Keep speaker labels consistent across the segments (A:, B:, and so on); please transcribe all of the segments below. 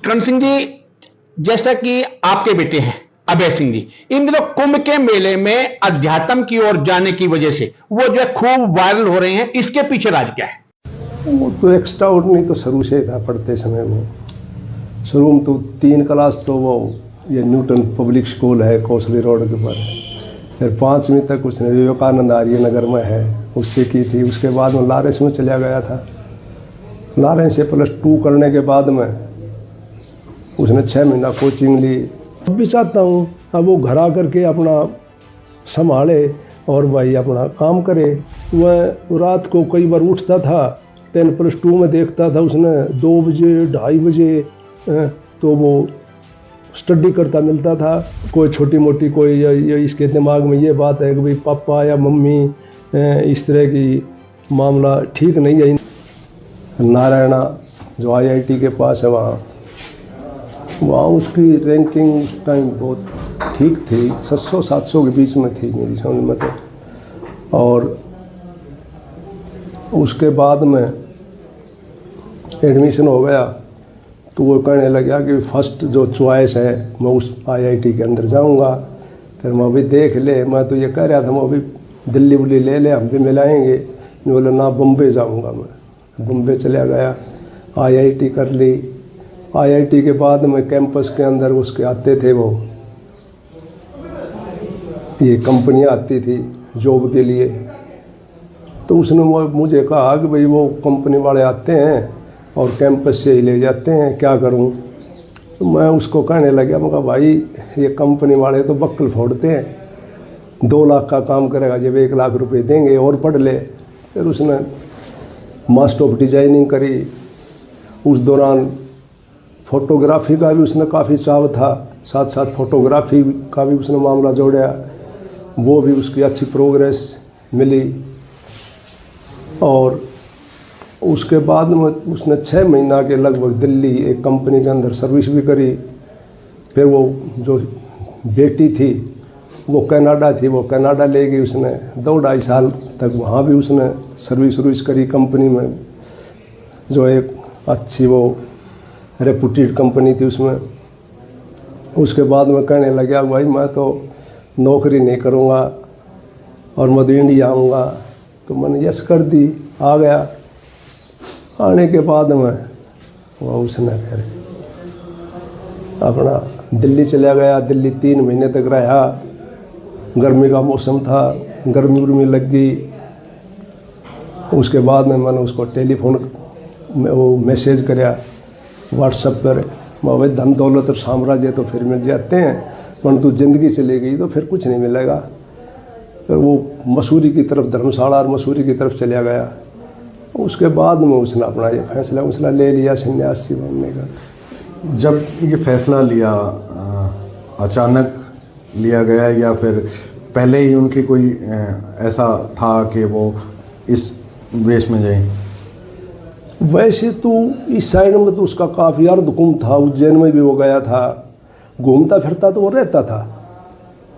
A: करण सिंह जी, जैसा कि आपके बेटे हैं अभय सिंह जी, इन दिनों कुंभ के मेले में अध्यात्म की ओर जाने की वजह से वो जो है खूब वायरल हो रहे हैं, इसके पीछे राज क्या है?
B: वो तो एक्स्ट्रा ऑर्डिनरी तो शुरू से था, पढ़ते समय वो शुरू में तो 3 क्लास तो वो ये न्यूटन पब्लिक स्कूल है कोसली रोड के ऊपर, फिर 5वीं तक उसने विवेकानंद आर्य नगर में है उससे की थी। उसके बाद में लॉरेंस में चला गया था। लॉरेंस से +2 करने के बाद में उसने 6 महीना कोचिंग ली। अब भी चाहता हूँ अब वो घर आ करके अपना संभाले और भाई अपना काम करे। वह रात को कई बार उठता था, 10+2 में देखता था उसने 2 बजे 2:30 बजे तो वो स्टडी करता मिलता था। कोई छोटी मोटी कोई इसके दिमाग में ये बात है कि भाई पापा या मम्मी इस तरह की मामला ठीक नहीं है। नारायणा जो IIT के पास है वहाँ उसकी रैंकिंग उस टाइम बहुत ठीक थी, 600-700 के बीच में थी मेरी समझ में तो। और उसके बाद में एडमिशन हो गया तो वो कहने लगा कि फर्स्ट जो चॉइस है मैं उस IIT के अंदर जाऊंगा। फिर मैं अभी देख ले, मैं तो ये कह रहा था मैं अभी दिल्ली बुल्ली ले ले, हम भी मिलाएंगे। नहीं बोला ना, बम्बे जाऊंगा मैं। बम्बे चला गया, IIT कर ली। IIT के बाद में कैंपस के अंदर उसके आते थे वो ये कंपनियां आती थी जॉब के लिए, तो उसने मुझे कहा कि भाई वो कंपनी वाले आते हैं और कैंपस से ही ले जाते हैं, क्या करूं? तो मैं उसको कहने लगा, मैं कहा भाई ये कंपनी वाले तो बक्कल फोड़ते हैं, 2 लाख का काम करेगा जब 1 लाख रुपए देंगे और पढ़ ले। फिर उसने मास्टर ऑफ डिजाइनिंग करी। उस दौरान फोटोग्राफी का भी उसने काफ़ी चाव था, साथ साथ फोटोग्राफी का भी उसने मामला जोड़ा, वो भी उसकी अच्छी प्रोग्रेस मिली। और उसके बाद में उसने 6 महीना के लगभग दिल्ली एक कंपनी के अंदर सर्विस भी करी। फिर वो जो बेटी थी वो कनाडा थी, वो कनाडा ले गई उसने, 2-2.5 साल तक वहाँ भी उसने सर्विस करी कंपनी में, जो एक अच्छी वो रेपुटेड कंपनी थी उसमें। उसके बाद में कहने लगा भाई मैं तो नौकरी नहीं करूँगा और मैं तो इंडिया आऊँगा। तो मैंने यस कर दी, आ गया। आने के बाद में वो उसने फिर अपना दिल्ली चला गया। दिल्ली 3 महीने तक रहा। गर्मी का मौसम था, गर्मी उर्मी लग गई। उसके बाद में मैंने उसको टेलीफोन में वो मैसेज कराया व्हाट्सएप पर, भाई धन दौलत और साम्राज्य तो फिर मिल जाते हैं, परंतु ज़िंदगी चली गई तो फिर कुछ नहीं मिलेगा। फिर वो मसूरी की तरफ, धर्मशाला और मसूरी की तरफ चला गया। उसके बाद में उसने अपना ये फैसला ले लिया सन्यासी बनने का।
C: जब ये फैसला लिया अचानक लिया गया या फिर पहले ही उनकी कोई ऐसा था कि वो इस वेश में जाए?
B: वैसे तो इस साइड में तो उसका काफ़ी अर्धकुंभ था, उज्जैन में भी वो गया था, घूमता फिरता तो वो रहता था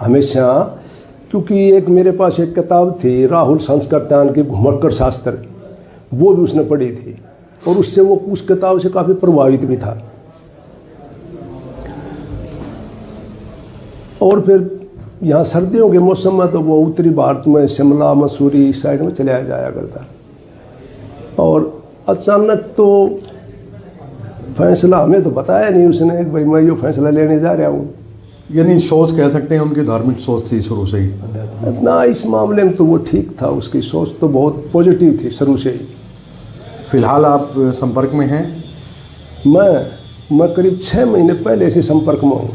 B: हमेशा। क्योंकि एक मेरे पास एक किताब थी राहुल संस्कृतान की घुमक्कड़ शास्त्र, वो भी उसने पढ़ी थी और उससे वो उस किताब से काफ़ी प्रभावित भी था। और फिर यहाँ सर्दियों के मौसम में तो वो उत्तरी भारत में शिमला मसूरी साइड में चला जाया करता। और अचानक तो फैसला हमें तो बताया नहीं उसने कि भाई मैं ये फैसला लेने जा रहा हूँ।
C: यानी सोच कह सकते हैं उनकी धार्मिक सोच थी शुरू से ही?
B: ना, इस मामले में तो वो ठीक था, उसकी सोच तो बहुत पॉजिटिव थी शुरू से ही।
C: फिलहाल आप संपर्क में हैं?
B: मैं करीब 6 महीने पहले से संपर्क में हूँ,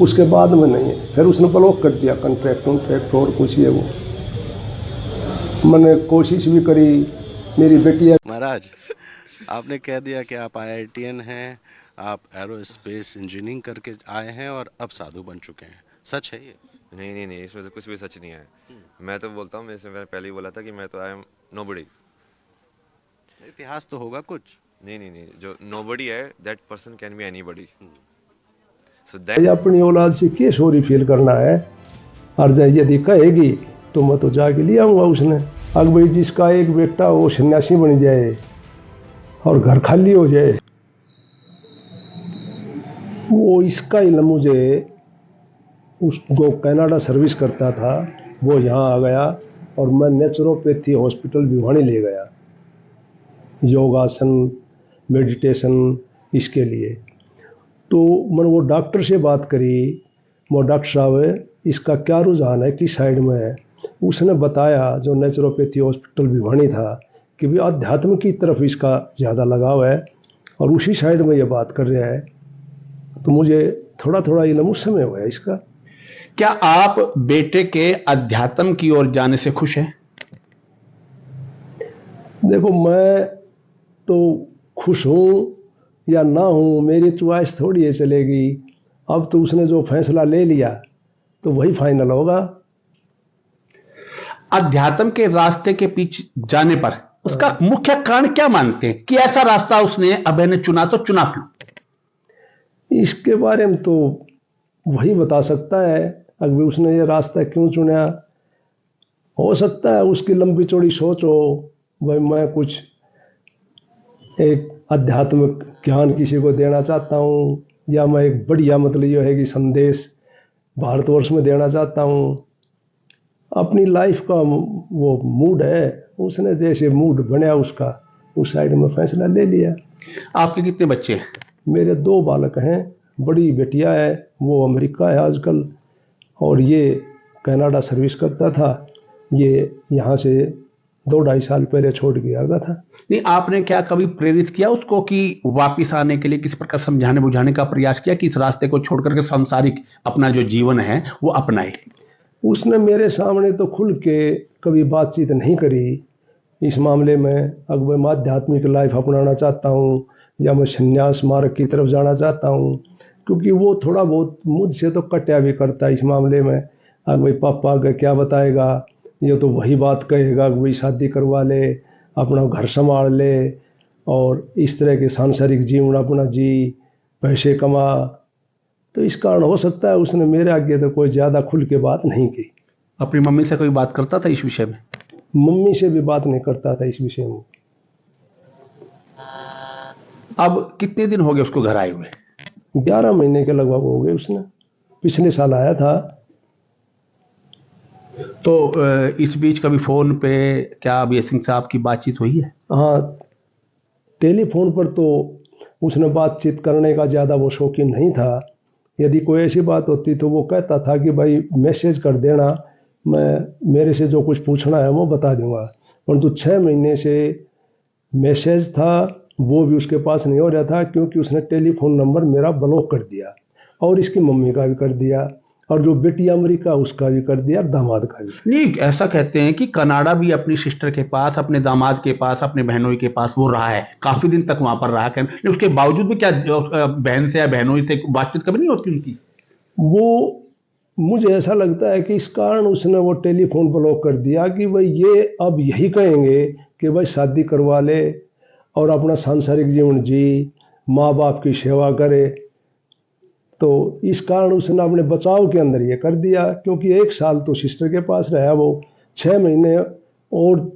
B: उसके बाद में नहीं है। फिर उसने ब्लॉक कर दिया कॉन्ट्रैक्ट और कुछ ये वो। मैंने कोशिश भी करी, मेरी बेटी।
D: महाराज, आपने कह दिया कि आप IITian हैं, आप एरोस्पेस इंजीनियरिंग करके आए हैं और अब साधु बन चुके हैं, सच है ये?
E: नहीं, इसमें से कुछ भी सच नहीं है। मैं तो बोलता हूँ, मैंने पहले ही बोला था कि मैं तो आई एम नोबडी।
D: इतिहास तो होगा कुछ?
E: नहीं, जो नोबडी है that person can be anybody. So
B: अपनी औलाद से क्या सॉरी फील करना है, और यदि कहेगी तो मैं तो जाके ले आऊँगा उसने। अगर भाई जिसका एक बेटा वो सन्यासी बन जाए और घर खाली हो जाए वो इसका इल्म मुझे उस जो कनाडा सर्विस करता था वो यहाँ आ गया और मैं नेचुरोपैथी हॉस्पिटल भिवानी ले गया, योगासन मेडिटेशन इसके लिए। तो मैंने वो डॉक्टर से बात करी, वो डॉक्टर साहब इसका क्या रुझान है, किस साइड में है। उसने बताया, जो नेचुरोपैथी हॉस्पिटल भिवानी था, कि भी अध्यात्म की तरफ इसका ज़्यादा लगाव है और उसी साइड में ये बात कर रहा है। तो मुझे थोड़ा थोड़ा इल्म उस समय हुआ इसका।
A: क्या आप बेटे के अध्यात्म की ओर जाने से खुश हैं?
B: देखो, मैं तो खुश हूँ या ना हूँ, मेरी चॉइस थोड़ी है चलेगी। अब तो उसने जो फैसला ले लिया तो वही फाइनल होगा।
A: अध्यात्म के रास्ते के पीछे जाने पर उसका मुख्य कारण क्या मानते हैं कि ऐसा रास्ता उसने अभय ने चुना, तो चुना क्यों?
B: इसके बारे में तो वही बता सकता है, अगर उसने ये रास्ता क्यों चुना। हो सकता है उसकी लंबी चौड़ी सोच हो, भाई मैं कुछ एक आध्यात्मिक ज्ञान किसी को देना चाहता हूँ, या मैं एक बढ़िया मतलब ये है कि संदेश भारतवर्ष में देना चाहता हूँ। अपनी लाइफ का वो मूड है, उसने जैसे मूड बनया उसका, उस साइड में फैसला ले लिया।
A: आपके कितने बच्चे हैं?
B: मेरे 2 बालक हैं, बड़ी बेटिया है वो अमेरिका है आजकल, और ये कनाडा सर्विस करता था, ये यहाँ से 2-2.5 साल पहले छोड़ के आ गया था।
A: नहीं, आपने क्या कभी प्रेरित किया उसको कि वापिस आने के लिए, किस प्रकार समझाने बुझाने का प्रयास किया कि इस रास्ते को छोड़ करके सांसारिक अपना जो जीवन है वो अपनाए?
B: उसने मेरे सामने तो खुल के कभी बातचीत नहीं करी इस मामले में। अगर मैं आध्यात्मिक लाइफ अपनाना चाहता हूँ या मैं संन्यास मार्ग की तरफ जाना चाहता हूँ, क्योंकि वो थोड़ा बहुत मुझसे तो कट्या भी करता है इस मामले में। अगर भाई पापा का क्या बताएगा, ये तो वही बात कहेगा कि भाई शादी करवा ले, अपना घर संभाल ले और इस तरह के सांसारिक जीवन अपना जी, पैसे कमा। तो इस कारण हो सकता है उसने मेरे आगे तो कोई ज़्यादा खुल के बात नहीं की।
A: अपनी मम्मी से कोई बात करता था इस विषय में?
B: मम्मी से भी बात नहीं करता था इस विषय में।
A: अब कितने दिन हो गए उसको घर आए हुए?
B: 11 महीने के लगभग हो गए। उसने पिछले साल आया था।
A: तो इस बीच कभी फोन पे क्या अभय सिंह साहब की बातचीत हुई है?
B: हाँ, टेलीफोन पर तो उसने बातचीत करने का ज़्यादा वो शौकीन नहीं था। यदि कोई ऐसी बात होती तो वो कहता था कि भाई मैसेज कर देना, मैं मेरे से जो कुछ पूछना है वो बता दूंगा। परंतु 6 महीने से मैसेज था वो भी उसके पास नहीं हो रहा था, क्योंकि उसने टेलीफोन नंबर मेरा ब्लॉक कर दिया और इसकी मम्मी का भी कर दिया, और जो बेटी अमेरिका उसका भी कर दिया, दामाद का भी।
A: नहीं, ऐसा कहते हैं कि कनाडा भी अपनी सिस्टर के पास, अपने दामाद के पास, अपने बहनोई के पास वो रहा है, काफी दिन तक वहां पर रहा है। उसके बावजूद भी क्या बहन से या बहनोई से बातचीत कभी नहीं होती उनकी?
B: वो मुझे ऐसा लगता है कि इस कारण उसने वो टेलीफोन ब्लॉक कर दिया कि भाई ये अब यही कहेंगे कि भाई शादी करवा ले और अपना सांसारिक जीवन जी, माँ बाप की सेवा करे। तो इस कारण उसने अपने बचाव के अंदर ये कर दिया, क्योंकि 1 साल तो सिस्टर के पास रहा वो, 6 महीने और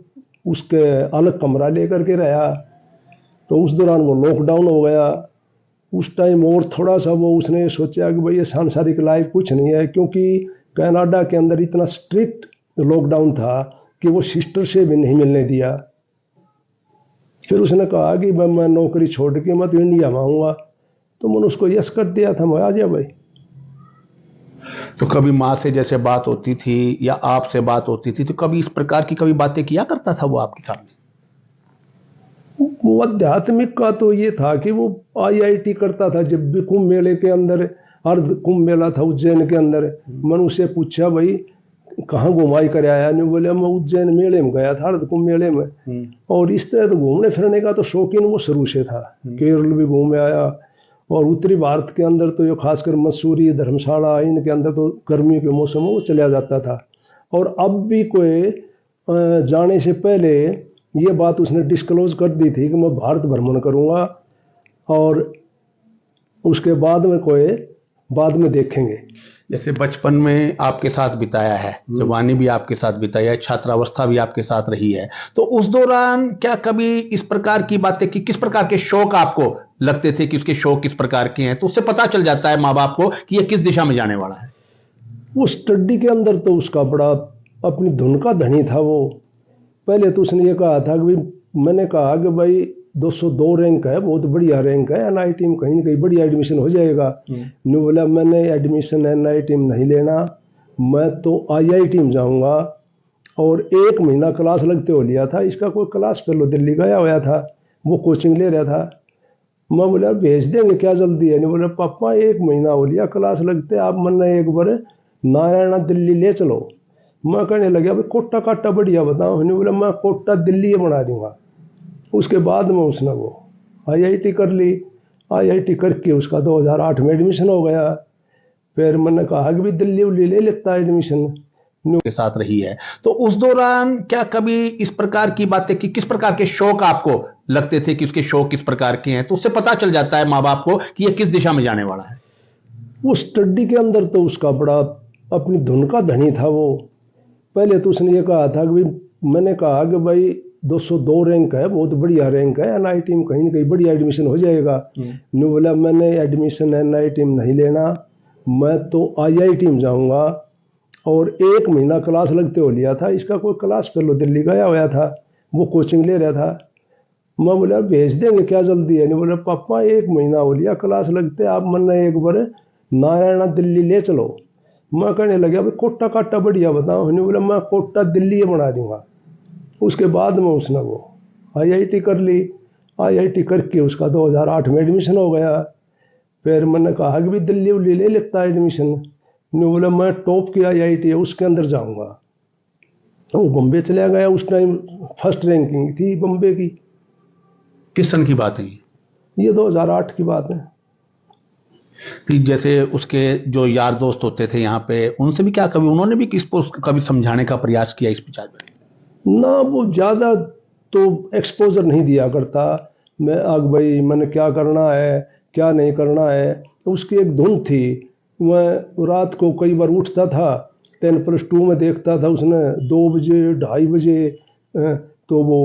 B: उसके अलग कमरा लेकर के रहा। तो उस दौरान वो लॉकडाउन हो गया। उस टाइम और थोड़ा सा वो उसने सोचा कि भाई ये सांसारिक लाइफ कुछ नहीं है, क्योंकि कनाडा के अंदर इतना स्ट्रिक्ट लॉकडाउन था कि वो सिस्टर से भी नहीं मिलने दिया। फिर उसने कहा कि भाई मैं नौकरी छोड़ के मैं तो इंडिया में आऊँगा। तो मैंने उसको यस कर दिया था, मैं आ जा भाई।
A: तो कभी माँ से जैसे बात होती थी या आपसे बात होती थी, तो कभी इस प्रकार की कभी बातें किया करता था वो आपके सामने?
B: वो आध्यात्मिक का तो ये था कि वो IIT करता था। जब भी कुंभ मेले के अंदर, अर्ध कुंभ मेला था उज्जैन के अंदर, मैंने उससे पूछा भाई कहाँ घुमाई कर आया? नहीं, बोले मैं उज्जैन मेले में गया था, अर्ध कुंभ मेले में। और इस तरह तो घूमने फिरने का तो शौकीन वो शुरू से था। केरल भी घूमे आया, और उत्तरी भारत के अंदर तो ये खासकर मसूरी, धर्मशाला, इनके अंदर तो गर्मी के मौसम में वो चला जाता था। और अब भी कोई जाने से पहले ये बात उसने डिस्क्लोज कर दी थी कि मैं भारत भ्रमण करूँगा और उसके बाद में कोई बाद में देखेंगे।
A: जैसे बचपन में आपके साथ बिताया है, जवानी भी आपके साथ बिताई है, छात्रावस्था भी आपके साथ रही है, तो उस दौरान क्या कभी इस प्रकार की बातें कि किस प्रकार के शौक आपको लगते थे कि उसके शौक किस प्रकार के हैं, तो उससे पता चल जाता है माँ बाप को कि ये किस दिशा में जाने वाला है।
B: वो स्टडी के अंदर तो उसका बड़ा अपनी धुन का धनी था वो। पहले तो उसने ये कहा था कि भाई, मैंने कहा कि भाई 202 रैंक है, बहुत बढ़िया रैंक है, एनआईटी में कहीं ना कहीं बढ़िया एडमिशन हो जाएगा। न्यू बोला मैंने एडमिशन एनआईटी में नहीं लेना, मैं तो आईआईटी में जाऊंगा। और 1 महीना क्लास लगते हो लिया था इसका, कोई क्लास पहले दिल्ली गया हुआ था, वो कोचिंग ले रहा था। मैं बोला भेज देंगे, क्या जल्दी है। नहीं बोला पापा 1 महीना हो लिया क्लास लगते, आप मन एक बार नारायणा दिल्ली ले चलो। मैं कहने लगा भाई कोटा काटा बढ़िया बताओ। नहीं बोला मैं कोटा दिल्ली बना दूंगा। उसके बाद में उसने वो आईआईटी कर ली। आईआईटी करके उसका 2008 में एडमिशन हो गया। फिर मैंने कहा कि भी दिल्ली उल्ली ले लेता एडमिशन
A: के साथ रही है, तो उस दौरान क्या कभी इस प्रकार की बातें कि किस प्रकार के शौक आपको लगते थे कि उसके शौक किस प्रकार के हैं, तो उससे पता चल जाता है माँ बाप को कि ये किस दिशा में जाने वाला है।
B: वो स्टडी के अंदर तो उसका बड़ा अपनी धुन का धनी था वो। पहले तो उसने ये कहा था कि भाई, मैंने कहा कि भाई 202 रैंक है, बहुत बढ़िया रैंक है, एनआईटी में कहीं ना कहीं बढ़िया एडमिशन हो जाएगा। न्यू बोला मैंने एडमिशन एनआईटी में नहीं लेना, मैं तो आईआईटी में जाऊंगा। और 1 महीना क्लास लगते हो लिया था इसका, कोई क्लास पहले दिल्ली गया हुआ था, वो कोचिंग ले रहा था। मैं बोला भेज देंगे, क्या जल्दी है। नहीं बोला पापा 1 महीना हो लिया क्लास लगते, आप मन एक बार नारायणा दिल्ली ले चलो। मैं कहने लगा भाई कोटा काटा बढ़िया बताओ। नहीं बोला मैं कोटा दिल्ली बना दूंगा। उसके बाद में उसने वो आईआईटी कर ली। आईआईटी करके उसका 2008 में एडमिशन हो गया। फिर मैंने कहा कि भी दिल्ली उल्ली ले लेता एडमिशन। नहीं बोला मैं टॉप की आईआईटी है उसके अंदर जाऊंगा। वो बम्बे चला गया। उस टाइम फर्स्ट रैंकिंग थी बम्बे की।
A: किस सन की बात है
B: ये 2008 की बात है।
A: कि जैसे उसके जो यार दोस्त होते थे यहाँ पे, उनसे भी क्या कभी उन्होंने भी किसको कभी समझाने का प्रयास किया इस विचार में?
B: ना, वो ज़्यादा तो एक्सपोजर नहीं दिया करता। मैं आग भाई मैंने क्या करना है क्या नहीं करना है, तो उसकी एक धुन थी। मैं रात को कई बार उठता था, 10+2 में देखता था उसने 2 बजे 2:30 बजे तो वो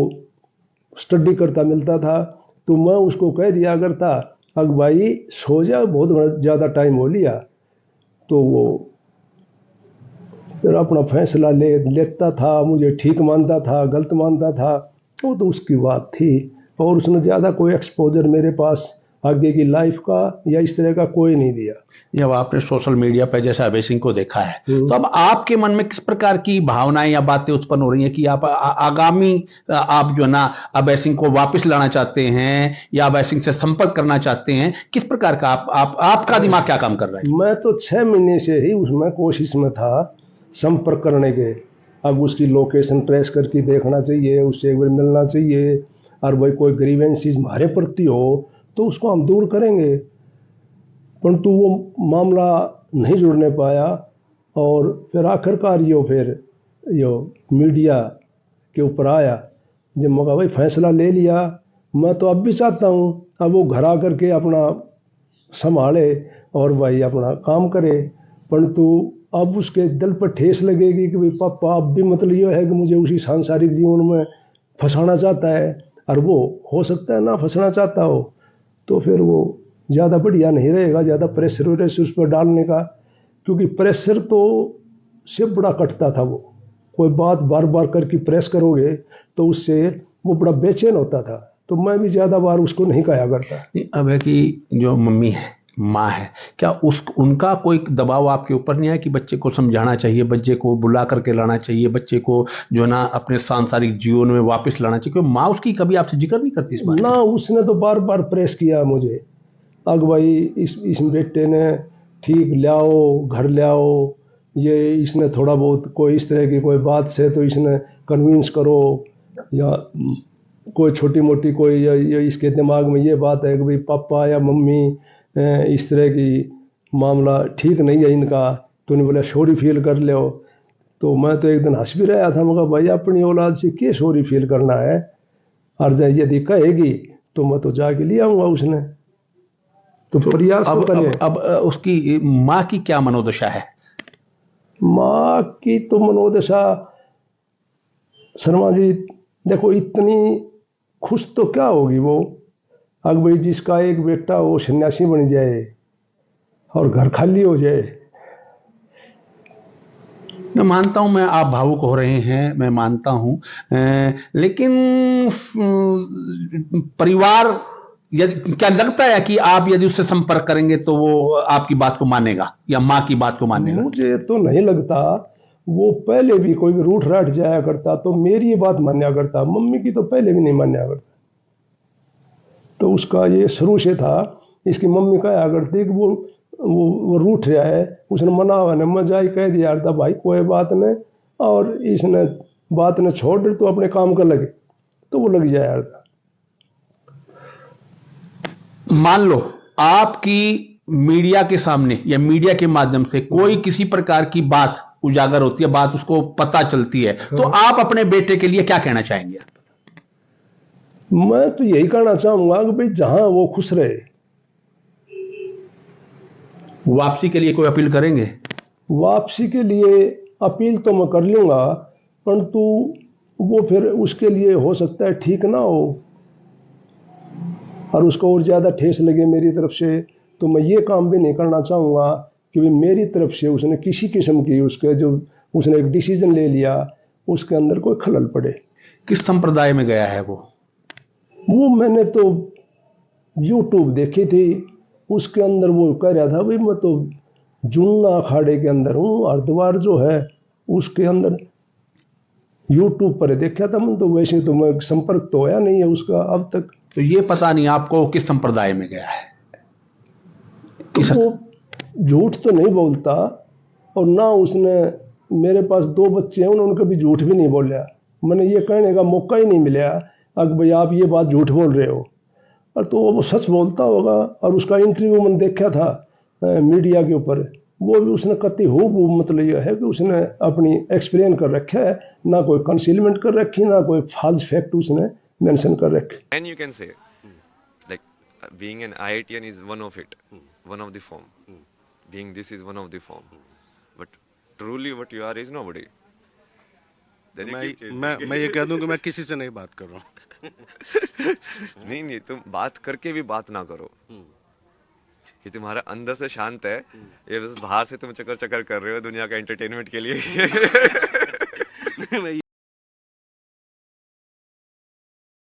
B: स्टडी करता मिलता था। तो मैं उसको कह दिया करता अग भाई सो जा, बहुत ज़्यादा टाइम हो लिया। तो वो फिर अपना फैसला लेता था, मुझे ठीक मानता था गलत मानता था, वो तो उसकी बात थी। और उसने ज़्यादा कोई एक्सपोजर मेरे पास आगे की लाइफ का या इस तरह का कोई नहीं दिया।
A: जब आपने सोशल मीडिया पर जैसे अभय सिंह को देखा है, तो अब आपके मन में किस प्रकार की भावनाएं या बातें उत्पन्न हो रही हैं कि आप आगामी आप जो है ना अभय सिंह को वापस लाना चाहते हैं या अभय सिंह से संपर्क करना चाहते हैं? किस प्रकार का आपका दिमाग क्या काम कर रहा है?
B: मैं तो 6 महीने से ही उसमें कोशिश में था संपर्क करने के। अब उसकी लोकेशन ट्रेस करके देखना चाहिए, उससे एक बार मिलना चाहिए। और भाई कोई ग्रीवेंसीज हमारे प्रति हो तो उसको हम दूर करेंगे, परंतु वो मामला नहीं जुड़ने पाया। और फिर आखिरकार यो मीडिया के ऊपर आया। जब मैं कहा भाई फैसला ले लिया, मैं तो अब भी चाहता हूँ अब वो घर आकर के अपना संभाले और भाई अपना काम करे, परंतु अब उसके दिल पर ठेस लगेगी कि भाई पापा अब भी मतलब ये है कि मुझे उसी सांसारिक जीवन में फंसाना चाहता है। और वो हो सकता है ना फंसना चाहता हो, तो फिर वो ज़्यादा बढ़िया नहीं रहेगा ज़्यादा प्रेशर व्रेशर उस पर डालने का, क्योंकि प्रेशर तो से बड़ा कटता था। वो कोई बात बार बार करके प्रेस करोगे तो उससे वो बड़ा बेचैन होता था। तो मैं भी ज़्यादा बार उसको नहीं कहा करता।
A: अब है कि जो मम्मी है, माँ है, क्या उनका कोई दबाव आपके ऊपर नहीं है कि बच्चे को समझाना चाहिए, बच्चे को बुला करके लाना चाहिए, बच्चे को जो है ना अपने सांसारिक जीवन में वापस लाना चाहिए? क्योंकि माँ उसकी कभी आपसे जिक्र नहीं करती इस बात
B: ना, उसने तो बार बार प्रेस किया मुझे, अग भाई इस बेटे ने ठीक लाओ, घर लाओ, ये इसने थोड़ा बहुत कोई इस तरह की कोई बात से तो इसने कन्विंस करो, या कोई छोटी मोटी कोई या इसके दिमाग में ये बात है कि भाई पापा या मम्मी इस तरह की मामला ठीक नहीं है इनका, तो उन्हें बोला सॉरी फील कर लो। तो मैं तो एक दिन हंस भी रहा था, मगर भाई अपनी औलाद से क्या सॉरी फील करना है, और यदि कहेगी तो मैं तो जाके ले आऊँगा उसने, तो प्रयास तो करें।
A: अब उसकी माँ की क्या मनोदशा है?
B: माँ की तो मनोदशा शर्मा जी देखो, इतनी खुश तो क्या होगी वो, अगर भाई जिसका एक बेटा वो सन्यासी बन जाए और घर खाली हो जाए।
A: मैं मानता हूं, मैं आप भावुक हो रहे हैं, मैं मानता हूं, लेकिन परिवार, यदि क्या लगता है कि आप यदि उससे संपर्क करेंगे तो वो आपकी बात को मानेगा या माँ की बात को मानेगा?
B: मुझे तो नहीं लगता। वो पहले भी कोई भी रूठ राठ जाया करता तो मेरी ये बात मान्या करता, मम्मी की तो पहले भी नहीं मान्या करता। तो उसका ये शुरू से था। इसकी मम्मी कहा करती कि वो रूठ रहा है, उसने मना हुआ ने मजा ही कह दिया था भाई कोई बात नहीं, और इसने बात ने छोड़ दे तो अपने काम कर लगे, तो वो लग जाया था।
A: मान लो आपकी मीडिया के सामने या मीडिया के माध्यम से कोई किसी प्रकार की बात उजागर होती है, बात उसको पता चलती है, तो आप अपने बेटे के लिए क्या कहना चाहेंगे?
B: मैं तो यही कहना चाहूंगा कि भाई जहां वो खुश रहे।
A: वापसी के लिए कोई अपील करेंगे?
B: वापसी के लिए अपील तो मैं कर लूंगा, परंतु वो फिर उसके लिए हो सकता है ठीक ना हो और उसको और ज़्यादा ठेस लगे मेरी तरफ से, तो मैं ये काम भी नहीं करना चाहूँगा कि भाई मेरी तरफ से उसने किसी किस्म की उसके जो उसने एक डिसीजन ले लिया उसके अंदर कोई खलल पड़े।
A: किस संप्रदाय में गया है वो?
B: मैंने तो यूट्यूब देखी थी, उसके अंदर वो कह रहा था भाई मैं तो जुन्ना अखाड़े के अंदर हूँ, हरिद्वार जो है उसके अंदर यूट्यूब पर देखा था मैं, तो वैसे तो मैं संपर्क तो होया नहीं है उसका अब तक।
A: तो ये पता नहीं आपको किस संप्रदाय में गया है?
B: वो झूठ तो नहीं बोलता, और ना उसने, मेरे पास 2 बच्चे हैं उन्होंने कभी झूठ भी नहीं बोला। मैंने ये कहने का मौका ही नहीं मिला अगर भाई आप ये बात झूठ बोल रहे हो, और तो वो सच बोलता होगा। और उसका इंटरव्यू मैंने देखा था मीडिया के ऊपर, वो भी उसने कति हूबहू मतलब ये है कि उसने अपनी एक्सप्लेन कर रखा है, ना कोई कंसीलमेंट कर रखी, ना कोई फॉल्स फैक्ट उसने मेंशन कर रखे।
E: And you can say, like, being an IITian is one of it, one of the form. Being this is one of the form. But truly what you are is nobody. Then you keep changing.
D: मैं ये कह दूं कि मैं किसी से नहीं बात कर रहा हूँ।
E: नहीं, तुम बात करके भी बात ना करो। कि तुम्हारा अंदर से शांत है, ये बस बाहर से तुम चक्कर चक्कर कर रहे हो दुनिया का एंटरटेनमेंट के लिए।